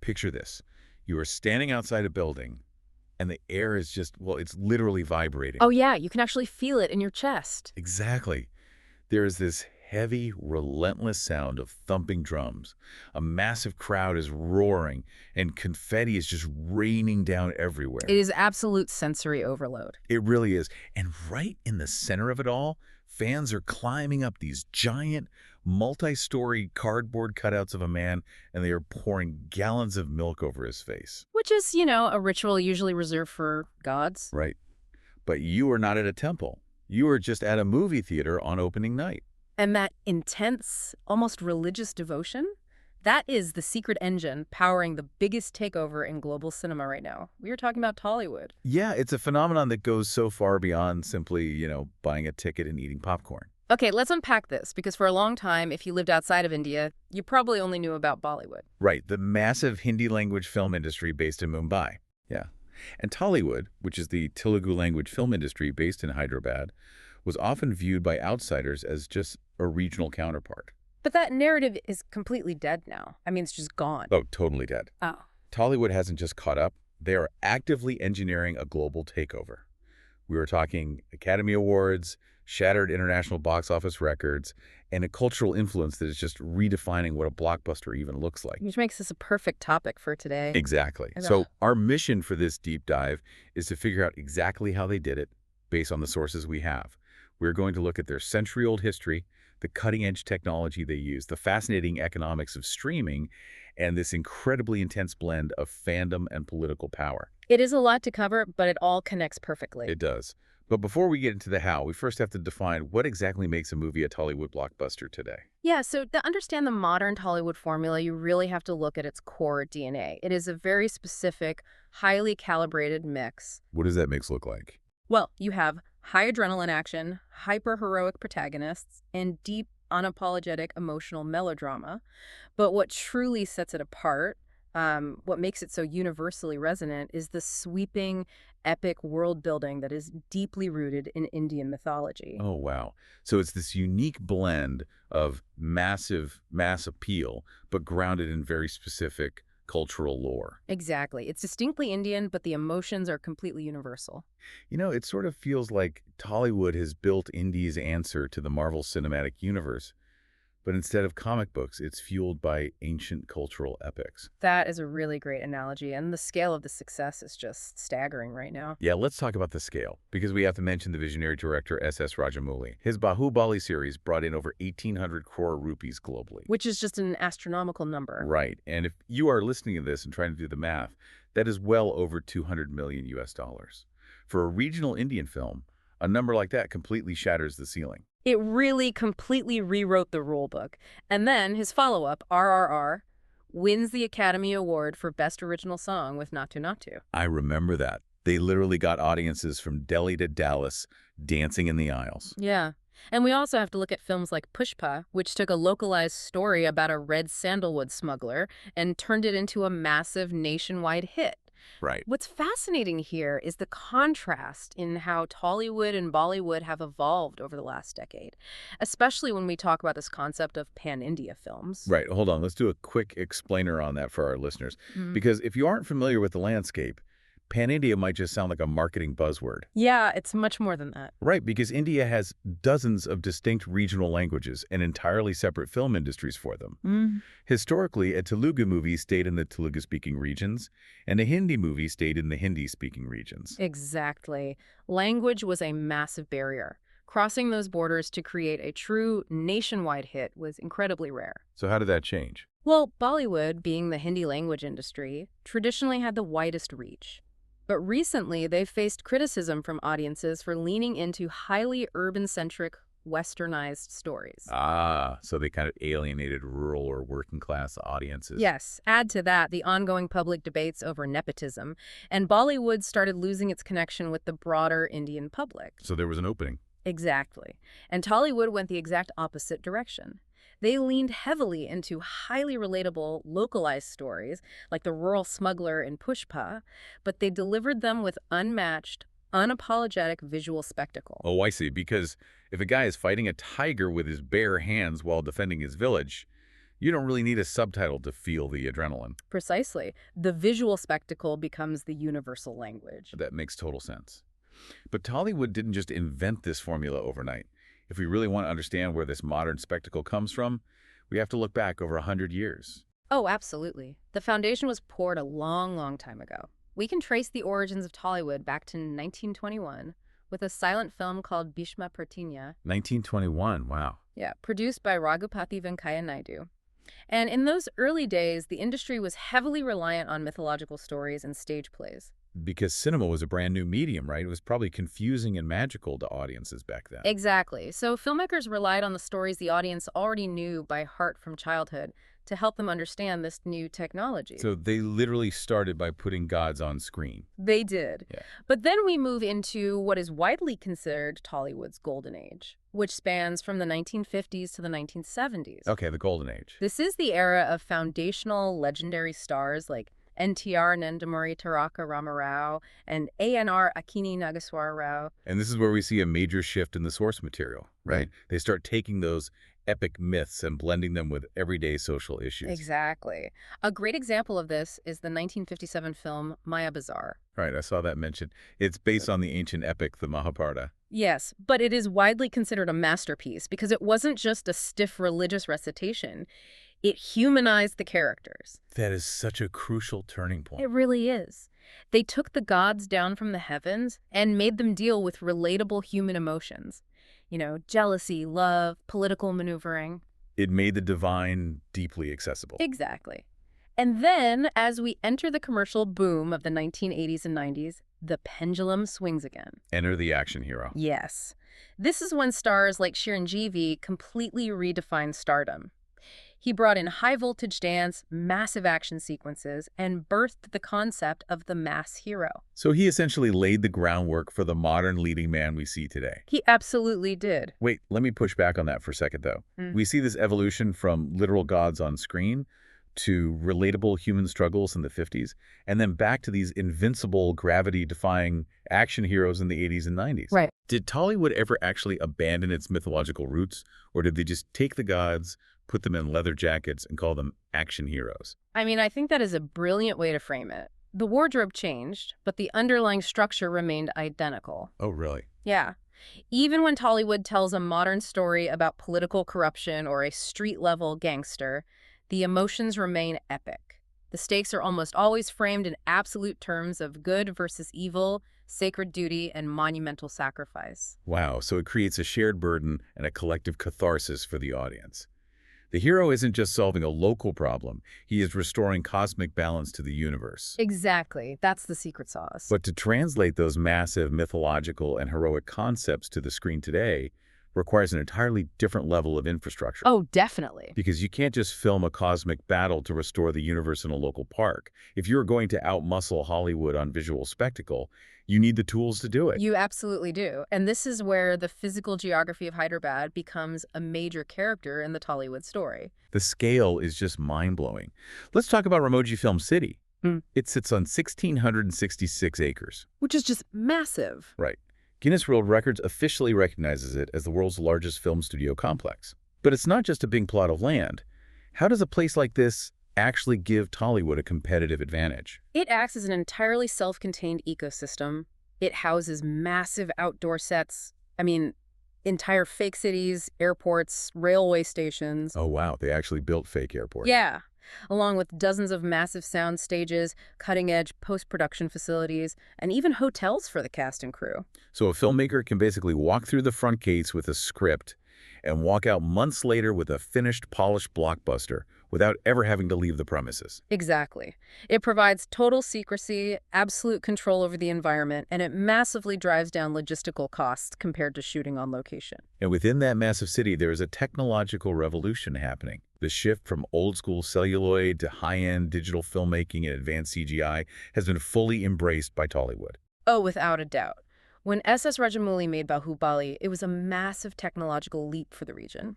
Picture this. You are standing outside a building, and the air is just, well, it's literally vibrating. Oh yeah, you can actually feel it in your chest. Exactly. There is this heavy, relentless sound of thumping drums. A massive crowd is roaring, and confetti is just raining down It everywhere. is absolute sensory overload. It really is. And right in the center of it all, fans are climbing up these giant, multi-story cardboard cutouts of a man, and they are pouring gallons of milk over his face. Which is, a ritual usually reserved for gods. Right. But you are not at a temple. You are just at a movie theater on opening night. And that intense, almost religious devotion, that is the secret engine powering the biggest takeover in global cinema right now. We are talking about Tollywood. Yeah, it's a phenomenon that goes so far beyond simply, buying a ticket and eating popcorn. Okay, let's unpack this, because for a long time, if you lived outside of India, you probably only knew about Bollywood. Right, the massive Hindi-language film industry based in Mumbai. Yeah. And Tollywood, which is the Telugu language film industry based in Hyderabad, was often viewed by outsiders as just a regional counterpart. But that narrative is completely dead now. I mean, it's just gone. Oh, totally dead. Oh. Tollywood hasn't just caught up. They are actively engineering a global takeover. We were talking Academy Awards, shattered international box office records, and a cultural influence that is just redefining what a blockbuster even looks like. Which makes this a perfect topic for today. Exactly. Ugh. So our mission for this deep dive is to figure out exactly how they did it based on the sources we have. We're going to look at their century-old history, the cutting-edge technology they use, the fascinating economics of streaming, and this incredibly intense blend of fandom and political power. It is a lot to cover, but it all connects perfectly. It does. But before we get into the how, we first have to define what exactly makes a movie a Tollywood blockbuster today. Yeah, so to understand the modern Tollywood formula, you really have to look at its core DNA. It is a very specific, highly calibrated mix. What does that mix look like? Well, you have high adrenaline action, hyper-heroic protagonists, and deep, unapologetic emotional melodrama. But what truly sets it apart, what makes it so universally resonant, is the sweeping, epic world building that is deeply rooted in Indian mythology. Oh, wow. So it's this unique blend of massive mass appeal, but grounded in very specific cultural lore. Exactly. It's distinctly Indian, but the emotions are completely universal. It sort of feels like Tollywood has built India's answer to the Marvel Cinematic Universe. But instead of comic books, it's fueled by ancient cultural epics. That is a really great analogy, and the scale of the success is just staggering right now. Yeah, let's talk about the scale, because we have to mention the visionary director S.S. Rajamouli. His Bahubali series brought in over 1,800 crore rupees globally. Which is just an astronomical number. Right, and if you are listening to this and trying to do the math, that is well over 200 million US dollars. For a regional Indian film, a number like that completely shatters the ceiling. It really completely rewrote the rulebook. And then his follow-up, RRR, wins the Academy Award for Best Original Song with Natu Natu. I remember that. They literally got audiences from Delhi to Dallas dancing in the aisles. Yeah. And we also have to look at films like Pushpa, which took a localized story about a red sandalwood smuggler and turned it into a massive nationwide hit. Right. What's fascinating here is the contrast in how Tollywood and Bollywood have evolved over the last decade, especially when we talk about this concept of pan-India films. Right. Hold on. Let's do a quick explainer on that for our listeners. Mhm. Because if you aren't familiar with the landscape, Pan-India might just sound like a marketing buzzword. Yeah, it's much more than that. Right, because India has dozens of distinct regional languages and entirely separate film industries for them. Historically, a Telugu movie stayed in the Telugu-speaking regions, and a Hindi movie stayed in the Hindi-speaking regions. Exactly. Language was a massive barrier. Crossing those borders to create a true nationwide hit was incredibly rare. So how did that change? Well, Bollywood, being the Hindi language industry, traditionally had the widest reach. But recently, they've faced criticism from audiences for leaning into highly urban-centric, westernized stories. Ah, so they kind of alienated rural or working-class audiences. Yes, add to that the ongoing public debates over nepotism, and Bollywood started losing its connection with the broader Indian public. So there was an opening. Exactly. And Tollywood went the exact opposite direction. They leaned heavily into highly relatable, localized stories, like the rural smuggler in Pushpa, but they delivered them with unmatched, unapologetic visual spectacle. Oh, I see. Because if a guy is fighting a tiger with his bare hands while defending his village, You don't really need a subtitle to feel the adrenaline. Precisely. The visual spectacle becomes the universal language. That makes total sense. But Tollywood didn't just invent this formula overnight. If we really want to understand where this modern spectacle comes from, we have to look back over 100 years. Oh, absolutely. The foundation was poured a long, long time ago. We can trace the origins of Tollywood back to 1921 with a silent film called Bhishma Pratimya. 1921, wow. Yeah, produced by Raghupati Venkaiah Naidu. And in those early days, the industry was heavily reliant on mythological stories and stage plays. Because cinema was a brand new medium, right? It was probably confusing and magical to audiences back then. Exactly. So filmmakers relied on the stories the audience already knew by heart from childhood to help them understand this new technology. So they literally started by putting gods on screen. They did. Yeah. But then we move into what is widely considered Tollywood's golden age, which spans from the 1950s to the 1970s. Okay, the golden age. This is the era of foundational legendary stars like NTR Nandamuri Taraka Ramarao and ANR Akini Nageswara Rao. And this is where we see a major shift in the source material, right? They start taking those epic myths and blending them with everyday social issues. Exactly. A great example of this is the 1957 film Maya Bazaar. Right, I saw that mentioned. It's based on the ancient epic, the Mahabharata. Yes, but it is widely considered a masterpiece because it wasn't just a stiff religious recitation. It humanized the characters. That is such a crucial turning point. It really is. They took the gods down from the heavens and made them deal with relatable human emotions. You know, jealousy, love, political maneuvering. It made the divine deeply accessible. Exactly. And then, as we enter the commercial boom of the 1980s and 90s, the pendulum swings again. Enter the action hero. Yes. This is when stars like Chiranjeevi completely redefined stardom. He brought in high-voltage dance, massive action sequences, and birthed the concept of the mass hero. So he essentially laid the groundwork for the modern leading man we see today. He absolutely did. Wait, let me push back on that for a second, though. We see this evolution from literal gods on screen to relatable human struggles in the 50s, and then back to these invincible, gravity-defying action heroes in the 80s and 90s. Right. Did Tollywood ever actually abandon its mythological roots, or did they just take the gods, put them in leather jackets, and call them action heroes? I mean, I think that is a brilliant way to frame it. The wardrobe changed, but the underlying structure remained identical. Oh, really? Yeah. Even when Tollywood tells a modern story about political corruption or a street-level gangster, the emotions remain epic. The stakes are almost always framed in absolute terms of good versus evil, sacred duty, and monumental sacrifice. Wow, so it creates a shared burden and a collective catharsis for the audience. The hero isn't just solving a local problem, he is restoring cosmic balance to the universe. Exactly. That's the secret sauce. But to translate those massive mythological and heroic concepts to the screen today requires an entirely different level of infrastructure. Oh, definitely. Because you can't just film a cosmic battle to restore the universe in a local park. If you're going to outmuscle Hollywood on visual spectacle, you need the tools to do it. You absolutely do. And this is where the physical geography of Hyderabad becomes a major character in the Tollywood story. The scale is just mind-blowing. Let's talk about Ramoji Film City. It sits on 1,666 acres. Which is just massive. Right. Guinness World Records officially recognizes it as the world's largest film studio complex. But it's not just a big plot of land. How does a place like this actually give Tollywood a competitive advantage? It acts as an entirely self-contained ecosystem. It houses massive outdoor sets. I mean, entire fake cities, airports, railway stations. Oh, wow. They actually built fake airports. Yeah, along with dozens of massive sound stages, cutting-edge post-production facilities, and even hotels for the cast and crew. So a filmmaker can basically walk through the front gates with a script and walk out months later with a finished, polished blockbuster without ever having to leave the premises. Exactly. It provides total secrecy, absolute control over the environment, and it massively drives down logistical costs compared to shooting on location. And within that massive city, there is a technological revolution happening. The shift from old-school celluloid to high-end digital filmmaking and advanced CGI has been fully embraced by Tollywood. Oh, without a doubt. When S.S. Rajamouli made Bahubali, it was a massive technological leap for the region.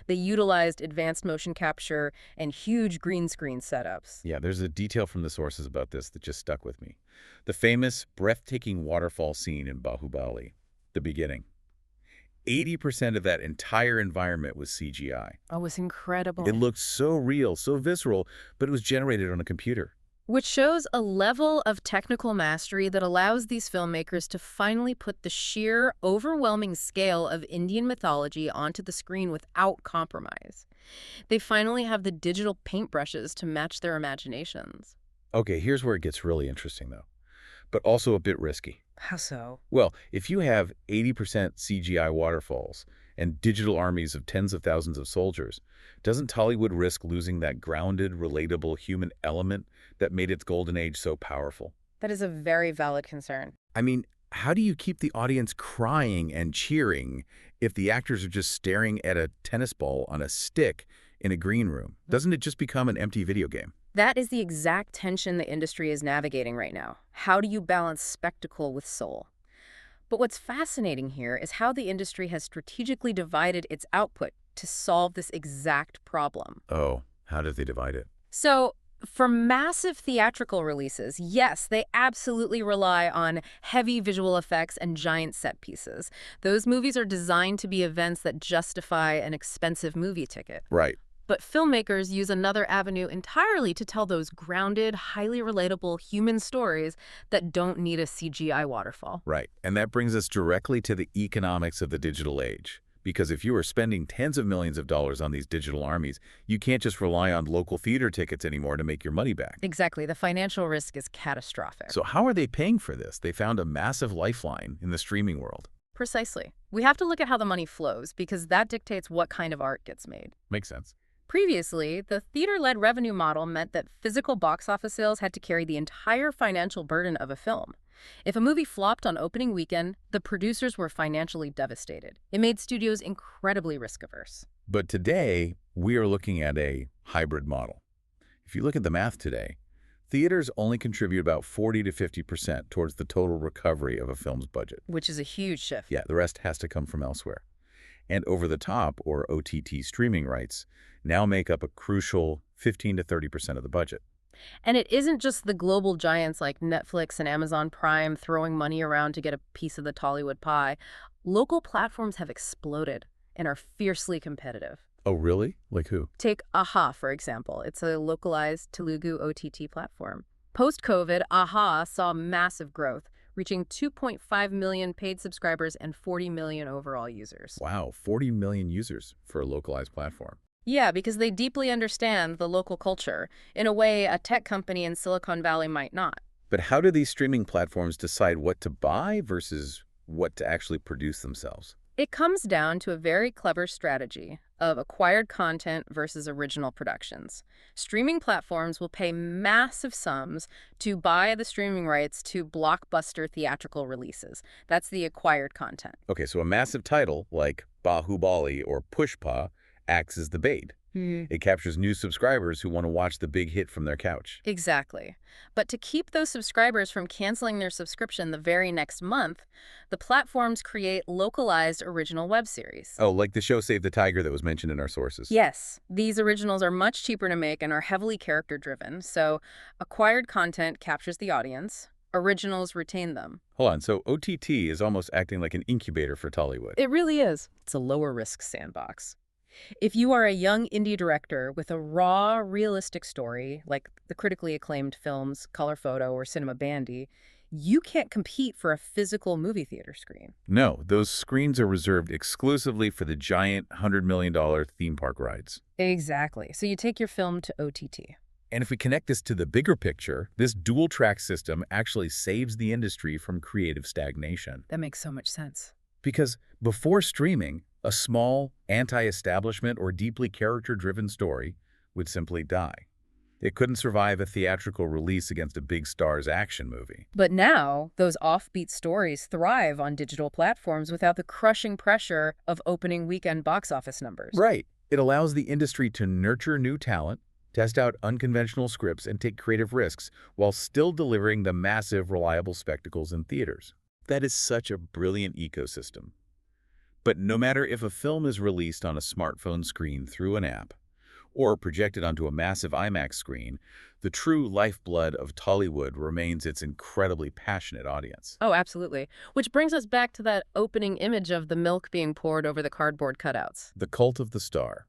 They utilized advanced motion capture and huge green screen setups. Yeah, there's a detail from the sources about this that just stuck with me. The famous, breathtaking waterfall scene in Bahubali, the beginning. 80% of that entire environment was CGI. Oh, it's It incredible. looked so real, so visceral, but it was generated on a computer. Which shows a level of technical mastery that allows these filmmakers to finally put the sheer, overwhelming scale of Indian mythology onto the screen without compromise. They finally have the digital paintbrushes to match their imaginations. Okay, here's where it gets really interesting, though, but also a bit risky. How so? Well, if you have 80% CGI waterfalls and digital armies of tens of thousands of soldiers, doesn't Tollywood risk losing that grounded, relatable human element that made its golden age so powerful? That is a very valid concern. I mean, how do you keep the audience crying and cheering if the actors are just staring at a tennis ball on a stick in a green room? Doesn't it just become an empty video game? That is the exact tension the industry is navigating right now. How do you balance spectacle with soul? But what's fascinating here is how the industry has strategically divided its output to solve this exact problem. Oh, how did they divide it? So, for massive theatrical releases, yes, they absolutely rely on heavy visual effects and giant set pieces. Those movies are designed to be events that justify an expensive movie ticket. Right. But filmmakers use another avenue entirely to tell those grounded, highly relatable human stories that don't need a CGI waterfall. Right. And that brings us directly to the economics of the digital age. Because if you are spending tens of millions of dollars on these digital armies, you can't just rely on local theater tickets anymore to make your money back. Exactly. The financial risk is catastrophic. So how are they paying for this? They found a massive lifeline in the streaming world. Precisely. We have to look at how the money flows because that dictates what kind of art gets made. Makes sense. Previously, the theater-led revenue model meant that physical box office sales had to carry the entire financial burden of a film. If a movie flopped on opening weekend, the producers were financially devastated. It made studios incredibly risk-averse. But today, we are looking at a hybrid model. If you look at the math today, theaters only contribute about 40 to 50% towards the total recovery of a film's budget. Which is a huge shift. Yeah, the rest has to come from elsewhere. And over-the-top, or OTT streaming rights, now make up a crucial 15 to 30% of the budget. And it isn't just the global giants like Netflix and Amazon Prime throwing money around to get a piece of the Tollywood pie. Local platforms have exploded and are fiercely competitive. Oh, really? Like who? Take Aha, for example. It's a localized Telugu OTT platform. Post-COVID, Aha saw massive growth, reaching 2.5 million paid subscribers and 40 million overall users. Wow, 40 million users for a localized platform. Yeah, because they deeply understand the local culture in a way a tech company in Silicon Valley might not. But how do these streaming platforms decide what to buy versus what to actually produce themselves? It comes down to a very clever strategy of acquired content versus original productions. Streaming platforms will pay massive sums to buy the streaming rights to blockbuster theatrical releases. That's the acquired content. Okay, so a massive title like Bahubali or Pushpa acts as the bait. It captures new subscribers who want to watch the big hit from their couch. Exactly. But to keep those subscribers from canceling their subscription the very next month, the platforms create localized original web series. Oh, like the show Save the Tiger that was mentioned in our sources. Yes, these originals are much cheaper to make and are heavily character-driven, so acquired content captures the audience, originals retain them. Hold on, so OTT is almost acting like an incubator for Tollywood. It really is. It's a lower-risk sandbox. If you are a young indie director with a raw, realistic story, like the critically acclaimed films Color Photo or Cinema Bandy, you can't compete for a physical movie theater screen. No, those screens are reserved exclusively for the giant $100 million theme park rides. Exactly. So you take your film to OTT. And if we connect this to the bigger picture, this dual-track system actually saves the industry from creative stagnation. That makes so much sense. Because before streaming, a small, anti-establishment or deeply character-driven story would simply die. It couldn't survive a theatrical release against a big star's action movie. But now, those offbeat stories thrive on digital platforms without the crushing pressure of opening weekend box office numbers. Right. It allows the industry to nurture new talent, test out unconventional scripts, and take creative risks while still delivering the massive, reliable spectacles in theaters. That is such a brilliant ecosystem. But no matter if a film is released on a smartphone screen through an app, or projected onto a massive IMAX screen, the true lifeblood of Tollywood remains its incredibly passionate audience. Oh, absolutely. Which brings us back to that opening image of the milk being poured over the cardboard cutouts. The cult of the star.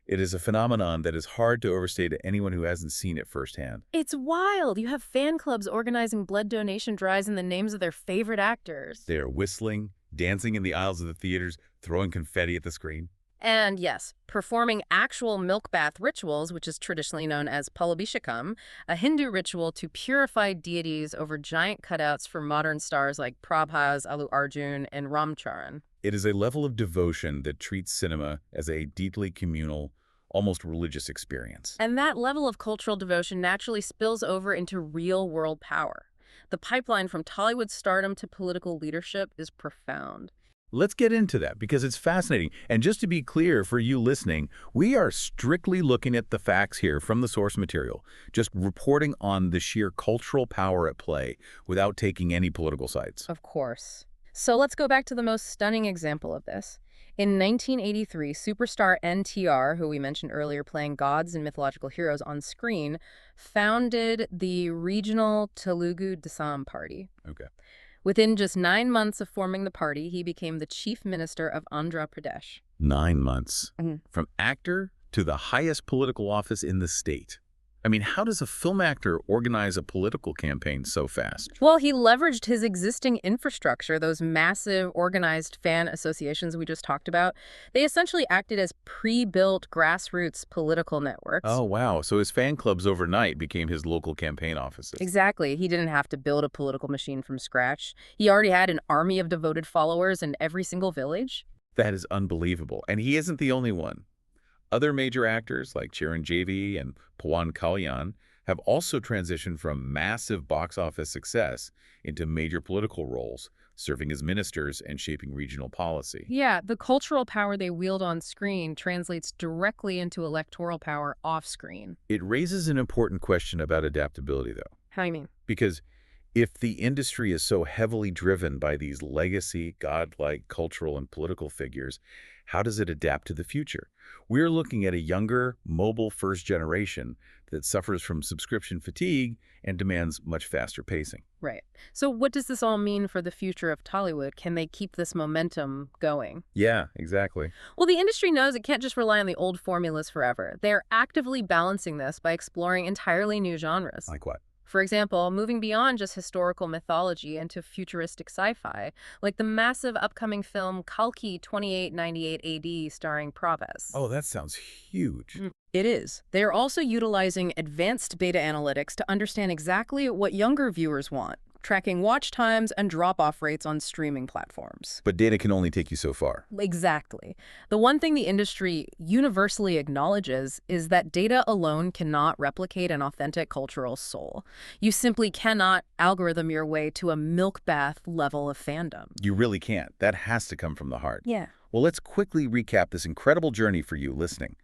It is a phenomenon that is hard to overstate to anyone who hasn't seen it firsthand. It's wild. You have fan clubs organizing blood donation drives in the names of their favorite actors. They are whistling, dancing in the aisles of the theaters, throwing confetti at the screen. And yes, performing actual milk bath rituals, which is traditionally known as Palabhishekam, a Hindu ritual to purify deities over giant cutouts for modern stars like Prabhas, Allu Arjun, and Ramcharan. It is a level of devotion that treats cinema as a deeply communal, almost religious experience. And that level of cultural devotion naturally spills over into real-world power. The pipeline from Tollywood stardom to political leadership is profound. Let's get into that because it's fascinating. And just to be clear for you listening, we are strictly looking at the facts here from the source material, just reporting on the sheer cultural power at play without taking any political sides. Of course. So let's go back to the most stunning example of this. In 1983, superstar NTR, who we mentioned earlier playing gods and mythological heroes on screen, founded the regional Telugu Desam Party. Okay. Within just 9 months of forming the party, he became the chief minister of Andhra Pradesh. 9 months. Mhm. From actor to the highest political office in the state. I mean, how does a film actor organize a political campaign so fast? Well, he leveraged his existing infrastructure, those massive organized fan associations we just talked about. They essentially acted as pre-built grassroots political networks. Oh, wow. So his fan clubs overnight became his local campaign offices. Exactly. He didn't have to build a political machine from scratch. He already had an army of devoted followers in every single village. That is unbelievable. And he isn't the only one. Other major actors like Chiranjeevi and Pawan Kalyan have also transitioned from massive box office success into major political roles, serving as ministers and shaping regional policy. Yeah, the cultural power they wield on screen translates directly into electoral power off screen. It raises an important question about adaptability, though, How you mean? because if the industry is so heavily driven by these legacy, godlike cultural and political figures, how does it adapt to the future? We're looking at a younger, mobile first generation that suffers from subscription fatigue and demands much faster pacing. Right. So what does this all mean for the future of Tollywood? Can they keep this momentum going? Yeah, exactly. Well, the industry knows it can't just rely on the old formulas forever. They're actively balancing this by exploring entirely new genres. Like what? For example, moving beyond just historical mythology into futuristic sci-fi, like the massive upcoming film Kalki 2898 AD starring Prabhas. Oh, that sounds huge. It is. They are also utilizing advanced data analytics to understand exactly what younger viewers want, tracking watch times and drop-off rates on streaming platforms. But data can only take you so far. Exactly. The one thing the industry universally acknowledges is that data alone cannot replicate an authentic cultural soul. You simply cannot algorithm your way to a milk bath level of fandom. You really can't. That has to come from the heart. Yeah. Well, let's quickly recap this incredible journey for you listening.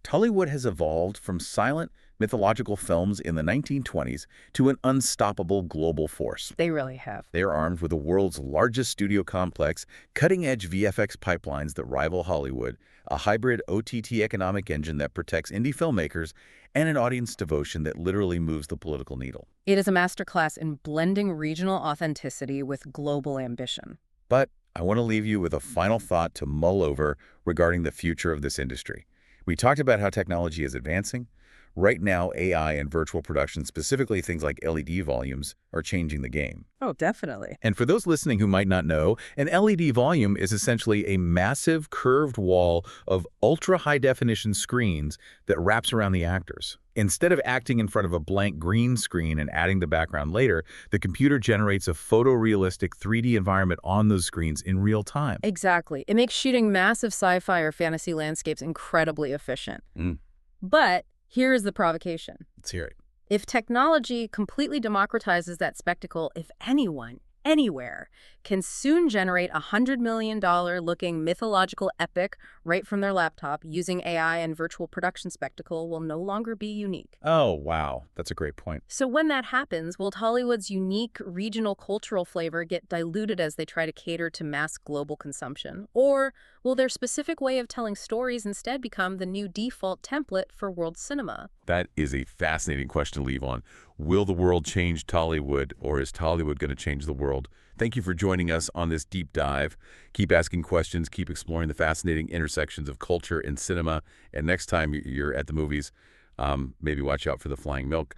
Tollywood has evolved from silent, mythological films in the 1920s to an unstoppable global force. They really have. They are armed with the world's largest studio complex, cutting-edge VFX pipelines that rival Hollywood, a hybrid OTT economic engine that protects indie filmmakers, and an audience devotion that literally moves the political needle. It is a masterclass in blending regional authenticity with global ambition. But I want to leave you with a final thought to mull over regarding the future of this industry. We talked about how technology is advancing. Right now, AI and virtual production, specifically things like LED volumes, are changing the game. Oh, definitely. And for those listening who might not know, an LED volume is essentially a massive curved wall of ultra-high-definition screens that wraps around the actors. Instead of acting in front of a blank green screen and adding the background later, the computer generates a photorealistic 3D environment on those screens in real time. Exactly. It makes shooting massive sci-fi or fantasy landscapes incredibly efficient. Mm. But here is the provocation. Let's hear it. If technology completely democratizes that spectacle, if anyone, anywhere can soon generate a $100 million looking mythological epic right from their laptop using AI, and virtual production spectacle will no longer be unique. Oh, wow. That's a great point. So when that happens, will Hollywood's unique regional cultural flavor get diluted as they try to cater to mass global consumption? Or will their specific way of telling stories instead become the new default template for world cinema? That is a fascinating question to leave on. Will the world change Tollywood, or is Tollywood going to change the world? Thank you for joining us on this deep dive. Keep asking questions, keep exploring the fascinating intersections of culture and cinema. And next time you're at the movies, maybe watch out for the flying milk.